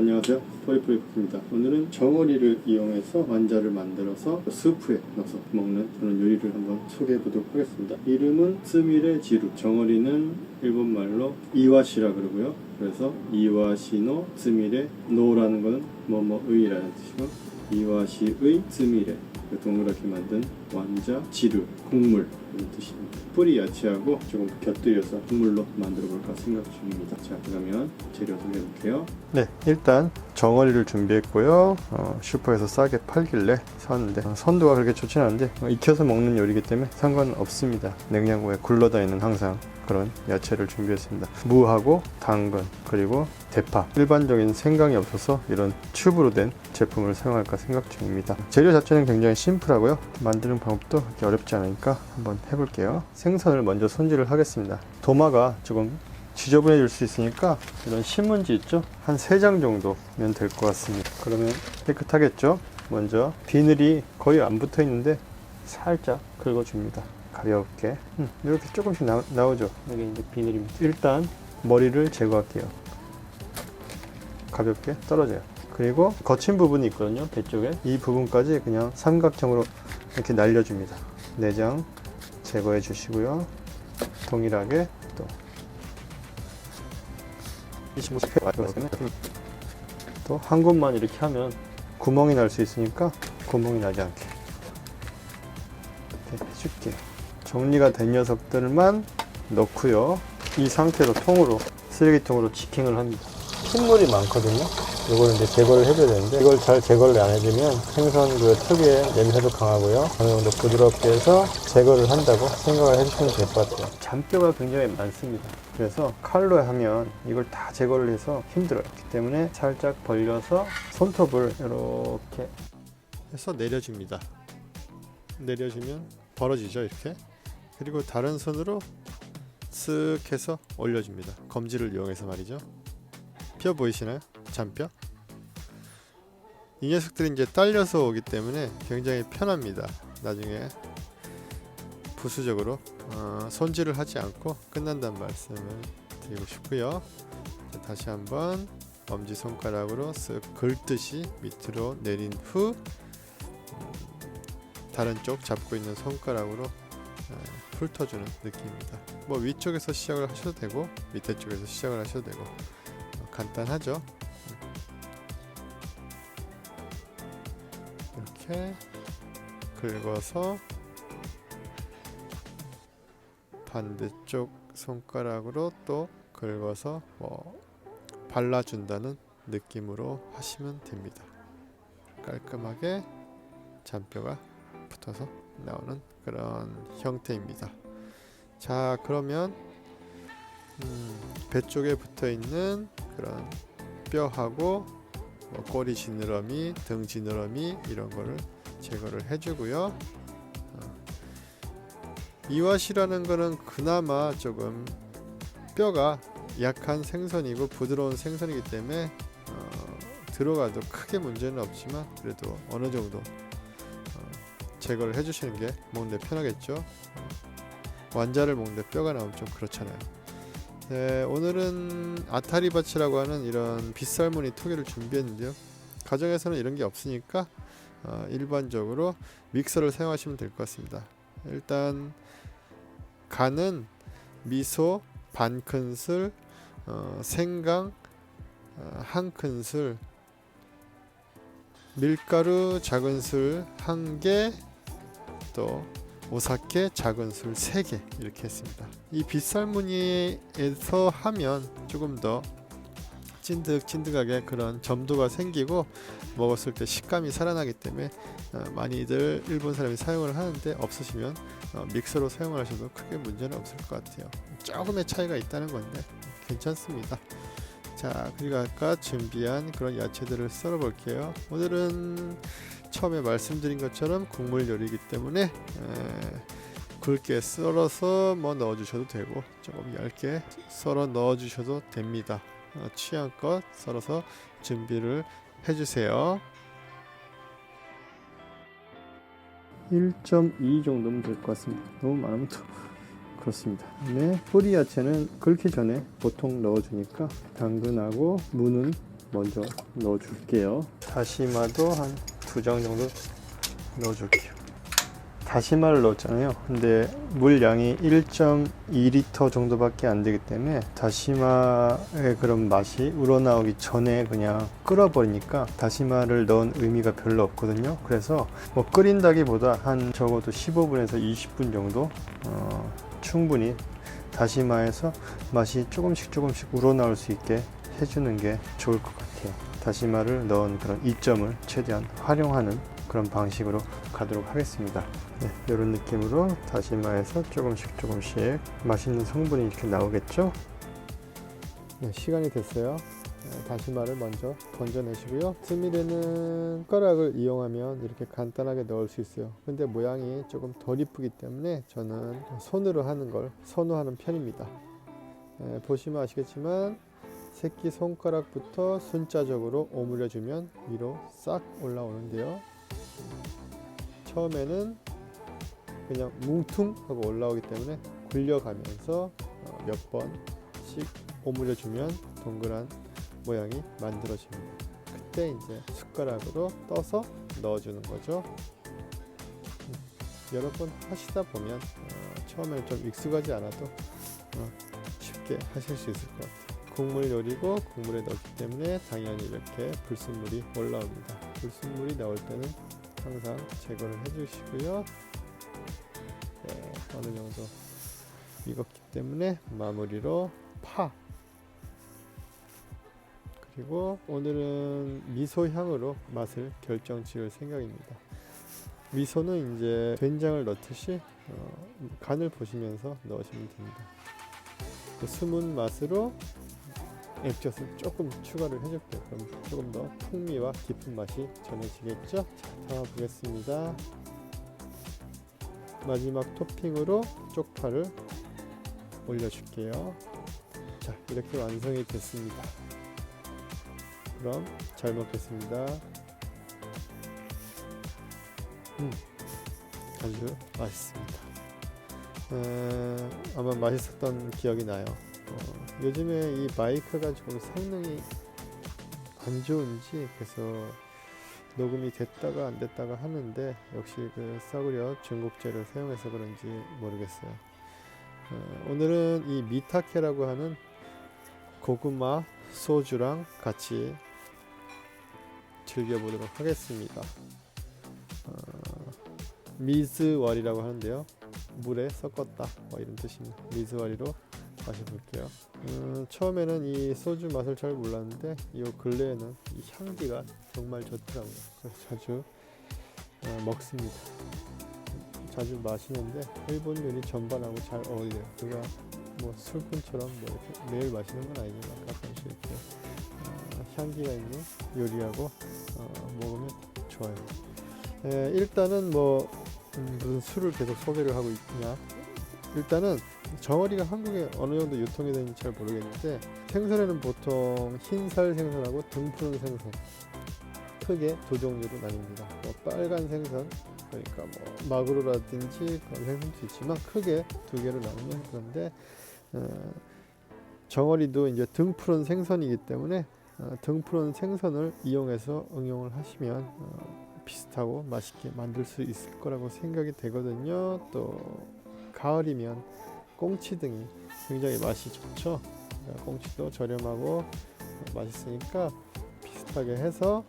안녕하세요, 토이프리프입니다. 오늘은 정어리를 이용해서 완자를 만들어서 스프에 넣어서 먹는 그런 요리를 한번 소개해 보도록 하겠습니다. 이름은 스미레 지루. 정어리는 일본말로 이와시라 그러고요. 그래서 이와시노 스미레, 노라는 거는 뭐뭐의라는 뜻이고, 이와시의 스미레, 동그랗게 만든 완자, 지루, 국물 이런 뜻입니다. 뿌리 야채하고 조금 곁들여서 국물로 만들어 볼까 생각 중입니다. 자, 그러면 재료 소개해 볼게요. 네, 일단 정어리를 준비했고요. 슈퍼에서 싸게 팔길래 샀는데 선도가 그렇게 좋진 않은데 익혀서 먹는 요리이기 때문에 상관은 없습니다. 냉장고에 굴러다 있는 항상 그런 야채를 준비했습니다. 무하고 당근 그리고 대파. 일반적인 생강이 없어서 이런 튜브로 된 제품을 사용할까 생각 중입니다. 재료 자체는 굉장히 심플하고요. 만드는 방법도 그렇게 어렵지 않으니까 한번 해볼게요. 생선을 먼저 손질을 하겠습니다. 도마가 조금 지저분해질 수 있으니까 이런 신문지 있죠? 한 3장 정도면 될 것 같습니다. 그러면 깨끗하겠죠? 먼저 비늘이 거의 안 붙어 있는데 살짝 긁어줍니다. 가볍게 이렇게 조금씩 나오죠. 이게 이제 비늘입니다. 일단 머리를 제거할게요. 가볍게 떨어져요. 그리고 거친 부분이 있거든요. 배 쪽에 이 부분까지 그냥 삼각형으로 이렇게 날려줍니다. 내장 제거해 주시고요. 동일하게 또 한 곳만 이렇게 하면 구멍이 날 수 있으니까 구멍이 나지 않게 이렇게 해줄게요. 정리가 된 녀석들만 넣고요. 이 상태로 통으로 쓰레기통으로 직행을 합니다. 핏물이 많거든요. 이걸 이제 제거를 해줘야 되는데 이걸 잘 제거를 안 해주면 생선 그 특유의 냄새도 강하고요. 어느 정도 부드럽게 해서 제거를 한다고 생각을 해주시면 될 것 같아요. 잔뼈가 굉장히 많습니다. 그래서 칼로 하면 이걸 다 제거를 해서 힘들어요. 그렇기 때문에 살짝 벌려서 손톱을 이렇게 해서 내려줍니다. 내려주면 벌어지죠, 이렇게. 그리고 다른 손으로 쓱 해서 올려줍니다. 검지를 이용해서 말이죠. 뼈 보이시나요? 잔뼈? 이 녀석들이 이제 딸려서 오기 때문에 굉장히 편합니다. 나중에 부수적으로 손질을 하지 않고 끝난다는 말씀을 드리고 싶고요. 자, 다시 한번 엄지손가락으로 쓱 긁듯이 밑으로 내린 후 다른 쪽 잡고 있는 손가락으로 훑어주는 느낌입니다. 뭐 위쪽에서 시작을 하셔도 되고 밑에 쪽에서 시작을 하셔도 되고 간단하죠. 이렇게 긁어서 반대쪽 손가락으로 또 긁어서 발라준다는 느낌으로 하시면 됩니다. 깔끔하게 잔뼈가 붙어서 나오는 그런 형태입니다. 자, 그러면 배 쪽에 붙어 있는 그런 뼈하고 꼬리 지느러미, 등 지느러미 이런 거를 제거를 해주고요. 이와시라는 거는 그나마 조금 뼈가 약한 생선이고 부드러운 생선이기 때문에 들어가도 크게 문제는 없지만 그래도 어느 정도 제거를 해주시는 게 먹는데 편하겠죠. 완자를 먹는데 뼈가 나오면 좀 그렇잖아요. 네, 오늘은 아타리바치라고 하는 이런 빗살무늬 토개를 준비했는데요. 가정에서는 이런 게 없으니까 일반적으로 믹서를 사용하시면 될 것 같습니다. 일단 간은 미소 반 큰술, 생강 한 큰술, 밀가루 작은 술 1개, 또 오사케 작은 술 3개 이렇게 했습니다. 이 빗살무늬에서 하면 조금 더 찐득찐득하게 그런 점도가 생기고 먹었을 때 식감이 살아나기 때문에 많이들 일본 사람이 사용을 하는데 없으시면 믹서로 사용을 하셔도 크게 문제는 없을 것 같아요. 조금의 차이가 있다는 건데 괜찮습니다. 자, 그리고 아까 준비한 그런 야채들을 썰어 볼게요. 오늘은 처음에 말씀드린 것처럼 국물 요리이기 때문에 굵게 썰어서 넣어 주셔도 되고 조금 얇게 썰어 넣어 주셔도 됩니다. 취향껏 썰어서 준비를 해 주세요. 1.2 정도면 될 것 같습니다. 너무 많으면 또 그렇습니다. 네, 뿌리 야채는 끓기 전에 보통 넣어주니까 당근하고 무는 먼저 넣어 줄게요. 다시마도 한 2장 정도 넣어 줄게요. 다시마를 넣었잖아요. 근데 물 양이 1.2리터 정도밖에 안 되기 때문에 다시마의 그런 맛이 우러나오기 전에 그냥 끓어버리니까 다시마를 넣은 의미가 별로 없거든요. 그래서 뭐 끓인다기보다 한 적어도 15분에서 20분 정도 충분히 다시마에서 맛이 조금씩 우러나올 수 있게 해주는 게 좋을 것 같아요. 다시마를 넣은 그런 이점을 최대한 활용하는 그런 방식으로 가도록 하겠습니다. 네, 이런 느낌으로 다시마에서 조금씩 맛있는 성분이 이렇게 나오겠죠. 네, 시간이 됐어요. 다시마를 먼저 건져내시고요. 스미레는 숟가락을 이용하면 이렇게 간단하게 넣을 수 있어요. 근데 모양이 조금 덜 이쁘기 때문에 저는 손으로 하는 걸 선호하는 편입니다. 보시면 아시겠지만 새끼 손가락부터 순자적으로 오므려주면 위로 싹 올라오는데요. 처음에는 그냥 뭉퉁하고 올라오기 때문에 굴려가면서 몇 번씩 오므려주면 동그란 모양이 만들어집니다. 그때 이제 숟가락으로 떠서 넣어주는 거죠. 여러 번 하시다 보면 처음에는 좀 익숙하지 않아도 쉽게 하실 수 있을 것 같아요. 국물 요리고 국물에 넣기 때문에 당연히 이렇게 불순물이 올라옵니다. 불순물이 나올 때는 항상 제거를 해주시고요. 네, 어느 정도 익었기 때문에 마무리로 파, 그리고 오늘은 미소 향으로 맛을 결정 지을 생각입니다. 미소는 이제 된장을 넣듯이 간을 보시면서 넣으시면 됩니다. 숨은 맛으로 액젓을 조금 추가를 해줄게요. 그럼 조금 더 풍미와 깊은 맛이 전해지겠죠? 자, 담아 보겠습니다. 마지막 토핑으로 쪽파를 올려줄게요. 자, 이렇게 완성이 됐습니다. 그럼 잘 먹겠습니다. 아주 맛있습니다. 아마 맛있었던 기억이 나요. 요즘에 이 마이크가 조금 성능이 안 좋은지 그래서 녹음이 됐다가 안 됐다가 하는데 역시 그 싸구려 중국제를 사용해서 그런지 모르겠어요. 오늘은 이 미타케라고 하는 고구마 소주랑 같이 즐겨보도록 하겠습니다. 미즈와리라고 하는데요. 물에 섞었다 뭐 이런 뜻입니다. 미즈와리로 마셔볼게요. 처음에는 이 소주 맛을 잘 몰랐는데 이 근래에는 이 향기가 정말 좋더라고요. 그래서 자주 먹습니다. 자주 마시는데 일본 요리 전반하고 잘 어울려요. 제가 뭐 술꾼처럼 뭐 이렇게 매일 마시는 건 아니지만 가끔씩 이렇게 향기가 있는 요리하고 먹으면 좋아요. 일단은 뭐 무슨 술을 계속 소개를 하고 있냐, 일단은 정어리가 한국에 어느 정도 유통이 되는지 잘 모르겠는데 생선에는 보통 흰살 생선하고 등푸른 생선 크게 두 종류로 나뉩니다. 뭐 빨간 생선, 그러니까 뭐 마구로라든지 그런 생선도 있지만 크게 두 개로 나누면, 그런데 정어리도 이제 등푸른 생선이기 때문에 등푸른 생선을 이용해서 응용을 하시면 비슷하고 맛있게 만들 수 있을 거라고 생각이 되거든요. 또 가을이면 꽁치 등이 굉장히 맛이 좋죠. 꽁치도 저렴하고 맛있으니까 비슷하게 해서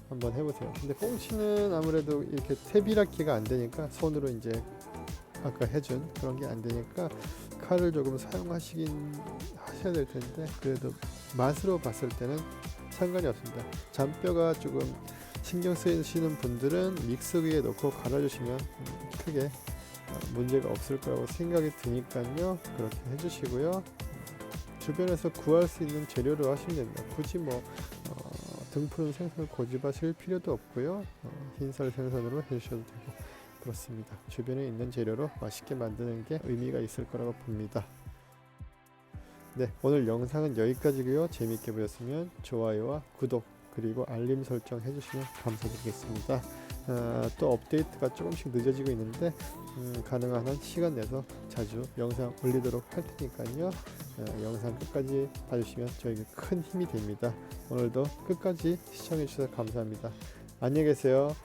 한번 해보세요. 근데 꽁치는 아무래도 이렇게 테비라키가 안 되니까 손으로 이제 아까 해준 그런 게 안 되니까 칼을 조금 사용하셔야 될 텐데, 그래도 맛으로 봤을 때는 상관이 없습니다. 잔뼈가 조금 신경 쓰이시는 분들은 믹서기에 넣고 갈아주시면 크게 문제가 없을 거라고 생각이 드니까요. 그렇게 해주시고요. 주변에서 구할 수 있는 재료로 하시면 됩니다. 굳이 뭐 등푸른 생선을 고집하실 필요도 없고요. 흰살 생선으로 해주셔도 되고 그렇습니다. 주변에 있는 재료로 맛있게 만드는 게 의미가 있을 거라고 봅니다. 네, 오늘 영상은 여기까지고요. 재미있게 보셨으면 좋아요와 구독 그리고 알림 설정 해주시면 감사드리겠습니다. 또 업데이트가 조금씩 늦어지고 있는데 가능한 한 시간 내서 자주 영상 올리도록 할 테니까요. 영상 끝까지 봐주시면 저에게 큰 힘이 됩니다. 오늘도 끝까지 시청해 주셔서 감사합니다. 안녕히 계세요.